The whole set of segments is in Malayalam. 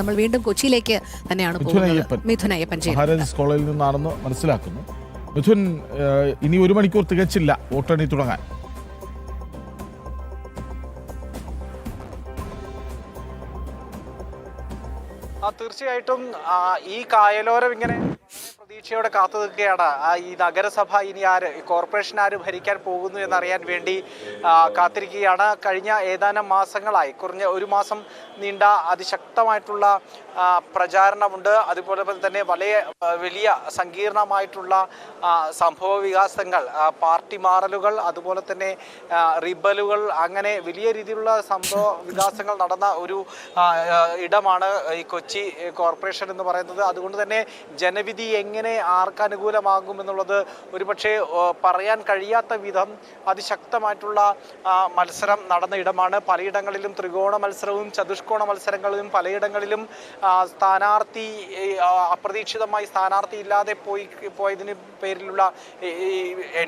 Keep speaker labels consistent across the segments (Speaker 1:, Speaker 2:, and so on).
Speaker 1: നമ്മൾ വീണ്ടും കൊച്ചിയിലേക്ക് തന്നെയാണ് പോകുന്നത്. മിഥുൻ അയ്യപ്പൻ
Speaker 2: മഹാരാജാസ് കോളേജിൽ നിന്നാണെന്ന് മനസ്സിലാക്കുന്നു. മിഥുൻ, ഇനി 1 മണിക്കൂർ തികച്ചില്ല വോട്ടെണ്ണി തുടങ്ങാൻ.
Speaker 3: തീർച്ചയായിട്ടും ഈ കായലോരം ഇങ്ങനെ പ്രതീക്ഷയോടെ കാത്തു നിൽക്കുകയാണ്. ഈ നഗരസഭ ഇനി കോർപ്പറേഷൻ ആര് ഭരിക്കാൻ പോകുന്നു എന്നറിയാൻ വേണ്ടി കാത്തിരിക്കുകയാണ്. കഴിഞ്ഞ ഏതാനും മാസങ്ങളായി, കുറഞ്ഞ 1 മാസം നീണ്ട അതിശക്തമായിട്ടുള്ള പ്രചാരണമുണ്ട്. അതുപോലെ തന്നെ വലിയ സങ്കീർണമായിട്ടുള്ള സംഭവ വികാസങ്ങൾ, പാർട്ടി മാറലുകൾ, അതുപോലെ തന്നെ റിബലുകൾ, അങ്ങനെ വലിയ രീതിയിലുള്ള സംഭവ വികാസങ്ങൾ നടന്ന ഒരു ഇടമാണ് ഈ കൊച്ചി കോർപ്പറേഷൻ എന്ന് പറയുന്നത്. അതുകൊണ്ട് തന്നെ ജനവിധി എങ്ങനെ ആർക്ക് അനുകൂലമാകുമെന്നുള്ളത് ഒരുപക്ഷെ പറയാൻ കഴിയാത്ത വിധം അതിശക്തമായിട്ടുള്ള മത്സരം നടന്ന ഇടമാണ്. പലയിടങ്ങളിലും ത്രികോണ മത്സരവും ചതുഷ്കോണ മത്സരങ്ങളിലും പലയിടങ്ങളിലും സ്ഥാനാർത്ഥി അപ്രതീക്ഷിതമായി സ്ഥാനാർത്ഥി ഇല്ലാതെ പോയതിന് പേരിലുള്ള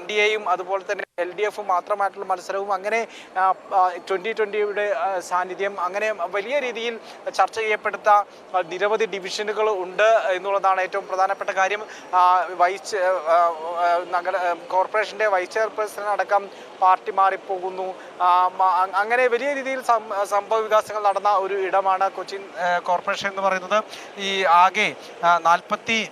Speaker 3: NDAയും അതുപോലെ തന്നെ LDF മാത്രമായിട്ടുള്ള മത്സരവും, അങ്ങനെ 2020യുടെ സാന്നിധ്യം, അങ്ങനെ വലിയ രീതിയിൽ ചർച്ച ചെയ്യപ്പെടുത്ത നിരവധി ഡിവിഷനുകൾ ഉണ്ട് എന്നുള്ളതാണ് ഏറ്റവും പ്രധാനപ്പെട്ട കാര്യം. കോർപ്പറേഷന്റെ വൈസ് ചെയർപേഴ്സൺ അടക്കം പാർട്ടി മാറിപ്പോകുന്നു. അങ്ങനെ വലിയ രീതിയിൽ സംഭവ വികാസങ്ങൾ നടന്ന ഒരു ഇടമാണ് കൊച്ചി കോർപ്പറേഷൻ എന്ന് പറയുന്നത്. ഈ ആകെ 76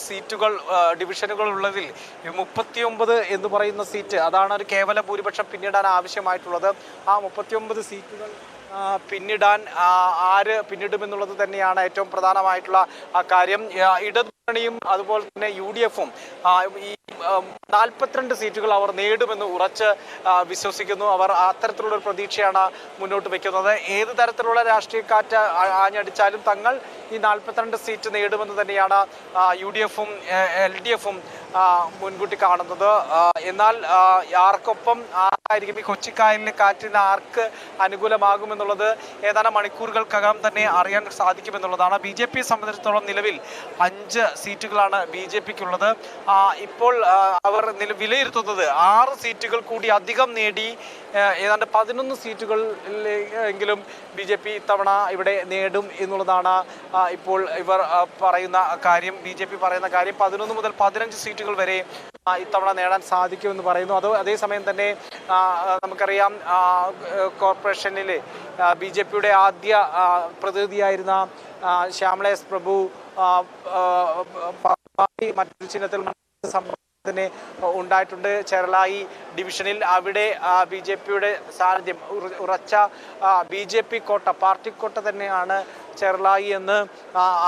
Speaker 3: സീറ്റുകൾ ഡിവിഷനുകൾ ഉള്ളതിൽ 39 എന്ന് പറയുന്ന സീറ്റ്, അതാണ് ഒരു കേവല ഭൂരിപക്ഷം പിന്നിടാൻ ആവശ്യമായിട്ടുള്ളത്. ആ 39 സീറ്റുകൾ പിന്നിടാൻ ആര് പിന്നിടുമെന്നുള്ളത് തന്നെയാണ് ഏറ്റവും പ്രധാനമായിട്ടുള്ള കാര്യം. ഇടതുമുന്നണിയും അതുപോലെ തന്നെ UDFും ഈ 42 സീറ്റുകൾ അവർ നേടുമെന്ന് ഉറച്ച് വിശ്വസിക്കുന്നു. അവർ അത്തരത്തിലുള്ള ഒരു പ്രതീക്ഷയാണ് മുന്നോട്ട് വയ്ക്കുന്നത്. ഏത് തരത്തിലുള്ള രാഷ്ട്രീയ കാറ്റ് ആഞ്ഞടിച്ചാലും തങ്ങൾ ഈ 42 സീറ്റ് നേടുമെന്ന് തന്നെയാണ് UDFും LDFും മുൻകൂട്ടി കാണുന്നത്. എന്നാൽ ആർക്കൊപ്പം ആയിരിക്കും ഈ കൊച്ചിക്കായലിലെ കാറ്റിന് ആർക്ക് അനുകൂലമാകുമെന്നുള്ളത് ഏതാനും മണിക്കൂറുകൾക്കകം തന്നെ അറിയാൻ സാധിക്കുമെന്നുള്ളതാണ്. BJPയെ സംബന്ധിച്ചിടത്തോളം നിലവിൽ 5 സീറ്റുകളാണ് BJPക്കുള്ളത്. ഇപ്പോൾ അവർ വിലയിരുത്തുന്നത് 6 സീറ്റുകൾ കൂടി അധികം നേടി ഏതാണ്ട് 11 സീറ്റുകൾ എങ്കിലും BJP ഇത്തവണ ഇവിടെ നേടും എന്നുള്ളതാണ് ഇപ്പോൾ ഇവർ പറയുന്ന കാര്യം. BJP പറയുന്ന കാര്യം 11 മുതൽ 15 സീറ്റുകൾ വരെ ഇത്തവണ നേടാൻ സാധിക്കുമെന്ന് പറയുന്നു. അതേസമയം തന്നെ നമുക്കറിയാം, കോർപ്പറേഷനിൽ BJPയുടെ ആദ്യ പ്രതിനിധിയായിരുന്ന ശ്യാമള S. പ്രഭു മറ്റൊരു ചിഹ്നത്തിൽ തന്നെ ഉണ്ടായിട്ടുണ്ട് ചെറലായി ഡിവിഷനിൽ. അവിടെ BJPയുടെ സാന്നിധ്യം ഉറച്ച BJP കോട്ട, പാർട്ടി കോട്ട തന്നെയാണ് ചെറലായി എന്ന്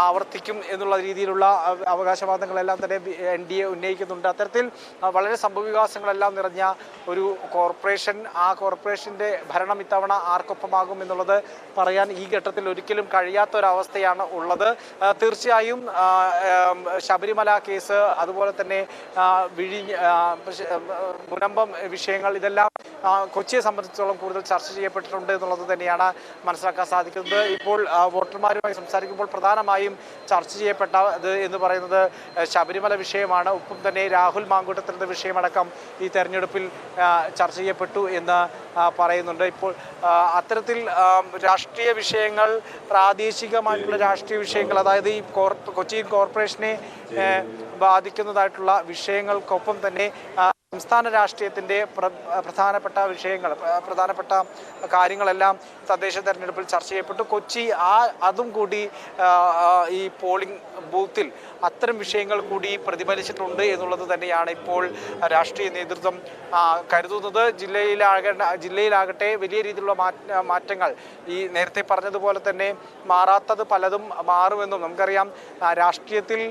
Speaker 3: ആവർത്തിക്കും എന്നുള്ള രീതിയിലുള്ള അവകാശവാദങ്ങളെല്ലാം തന്നെ NDA ഉന്നയിക്കുന്നുണ്ട്. അത്തരത്തിൽ വളരെ സംഭവവികാസങ്ങളെല്ലാം നിറഞ്ഞ ഒരു കോർപ്പറേഷൻ, ആ കോർപ്പറേഷൻ്റെ ഭരണം ഇത്തവണ ആർക്കൊപ്പമാകും എന്നുള്ളത് പറയാൻ ഈ ഘട്ടത്തിൽ ഒരിക്കലും കഴിയാത്തൊരവസ്ഥയാണ് ഉള്ളത്. തീർച്ചയായും ശബരിമല കേസ്, അതുപോലെ തന്നെ മുനമ്പം വിഷയങ്ങൾ, ഇതെല്ലാം കൊച്ചിയെ സംബന്ധിച്ചിടത്തോളം കൂടുതൽ ചർച്ച ചെയ്യപ്പെട്ടിട്ടുണ്ട് എന്നുള്ളത് തന്നെയാണ് മനസ്സിലാക്കാൻ സാധിക്കുന്നത്. ഇപ്പോൾ വോട്ടർമാരുമായി സംസാരിക്കുമ്പോൾ പ്രധാനമായും ചർച്ച ചെയ്യപ്പെട്ടത് എന്ന് പറയുന്നത് ശബരിമല വിഷയമാണ്. ഒപ്പം തന്നെ രാഹുൽ മാങ്കൂട്ടത്തിൻ്റെ വിഷയമടക്കം ഈ തെരഞ്ഞെടുപ്പിൽ ചർച്ച ചെയ്യപ്പെട്ടു എന്ന് പറയുന്നുണ്ട്. ഇപ്പോൾ അത്തരത്തിൽ രാഷ്ട്രീയ വിഷയങ്ങൾ, പ്രാദേശികമായിട്ടുള്ള രാഷ്ട്രീയ വിഷയങ്ങൾ, അതായത് ഈ കൊച്ചി കോർപ്പറേഷനെ ബാധിക്കുന്നതായിട്ടുള്ള വിഷയങ്ങൾക്കൊപ്പം തന്നെ സംസ്ഥാന രാഷ്ട്രീയത്തിൻ്റെ പ്രധാനപ്പെട്ട വിഷയങ്ങൾ, പ്രധാനപ്പെട്ട കാര്യങ്ങളെല്ലാം തദ്ദേശ തെരഞ്ഞെടുപ്പിൽ ചർച്ച ചെയ്യപ്പെട്ടു. കൊച്ചി അതും കൂടി ഈ പോളിംഗ് ബൂത്തിൽ അത്തരം വിഷയങ്ങൾ കൂടി പ്രതിഫലിച്ചിട്ടുണ്ട് എന്നുള്ളത് തന്നെയാണ് ഇപ്പോൾ രാഷ്ട്രീയ നേതൃത്വം കരുതുന്നത്. ജില്ലയിലാകട്ടെ വലിയ രീതിയിലുള്ള മാറ്റങ്ങൾ, ഈ നേരത്തെ പറഞ്ഞതുപോലെ തന്നെ മാറാത്തത് പലതും മാറുമെന്നും നമുക്കറിയാം. രാഷ്ട്രീയത്തിൽ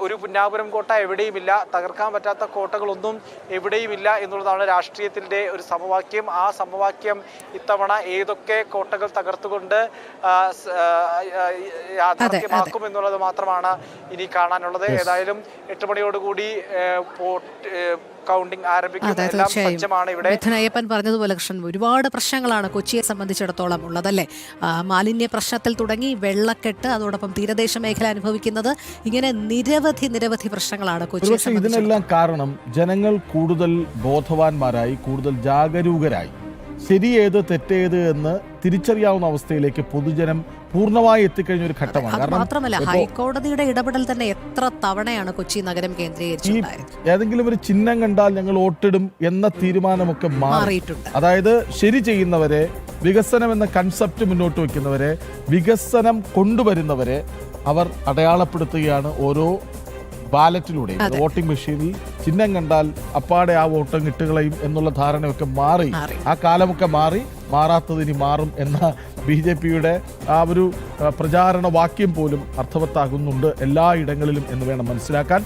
Speaker 3: ഒരു പുന്നാപുരം കോട്ട എവിടെയുമില്ല, തകർക്കാൻ പറ്റാത്ത കോട്ടകളൊന്നും എവിടെയുമില്ല എന്നുള്ളതാണ് രാഷ്ട്രീയത്തിൻ്റെ ഒരു സമവാക്യം. ആ സമവാക്യം ഇത്തവണ ഏതൊക്കെ കോട്ടകൾ തകർത്തുകൊണ്ട് യാഥാർത്ഥ്യമാക്കും എന്നുള്ളത് മാത്രമാണ് ഇനി കാണാനുള്ളത്. ഏതായാലും 8 മണിയോടുകൂടി കൗണ്ടിംഗ് ആരംഭിക്കും.
Speaker 1: മിഥുൻ അയ്യപ്പൻ പറഞ്ഞതുപോലെ കൃഷ്ണൻ, ഒരുപാട് പ്രശ്നങ്ങളാണ് കൊച്ചിയെ സംബന്ധിച്ചിടത്തോളം ഉള്ളതല്ലേ. മാലിന്യ പ്രശ്നത്തിൽ തുടങ്ങി വെള്ളക്കെട്ട്, അതോടൊപ്പം തീരദേശ മേഖല അനുഭവിക്കുന്നത്, ഇങ്ങനെ നിരവധി പ്രശ്നങ്ങളാണ് കൊച്ചിയെ സംബന്ധിച്ചിടത്തോളം.
Speaker 2: ഇതിനെല്ലാം കാരണം ജനങ്ങൾ കൂടുതൽ ബോധവാന്മാരായി, കൂടുതൽ ജാഗരൂകരായി, ശരിയേത് തെറ്റേത് എന്ന് തിരിച്ചറിയാവുന്ന അവസ്ഥയിലേക്ക് പൊതുജനം പൂർണ്ണമായി എത്തിക്കഴിഞ്ഞ ഒരു ഘട്ടമാണ്.
Speaker 1: അത് മാത്രമല്ല, ഹൈക്കോടതിയുടെ ഇടപെടൽ തന്നെ എത്ര തവണയാണ് കൊച്ചി നഗരം കേന്ദ്രീകരിച്ചുണ്ടായത്.
Speaker 2: ഏതെങ്കിലും ഒരു ചിഹ്നം കണ്ടാൽ ഞങ്ങൾ വോട്ടിടും എന്ന തീരുമാനമൊക്കെ
Speaker 1: മാറിയിട്ടുണ്ട്.
Speaker 2: അതായത് ശരി ചെയ്യുന്നവരെ, വികസനം എന്ന കൺസെപ്റ്റ് മുന്നോട്ട് വെക്കുന്നവരെ, വികസനം കൊണ്ടുവരുന്നവരെ അവർ അടയാളപ്പെടുത്തുകയാണ് ഓരോ ബാലറ്റിലൂടെ. വോട്ടിംഗ് മെഷീനിൽ ചിഹ്നം കണ്ടാൽ അപ്പാടെ ആ വോട്ട് ഇട്ടുകളയും എന്നുള്ള ധാരണയൊക്കെ മാറി. ആ കാലമൊക്കെ മാറാത്തതിനി മാറും എന്ന BJPയുടെ ആ ഒരു പ്രചാരണ വാക്യം പോലും അർത്ഥവത്താകുന്നുണ്ട് എല്ലാ ഇടങ്ങളിലും എന്ന് വേണം മനസ്സിലാക്കാൻ.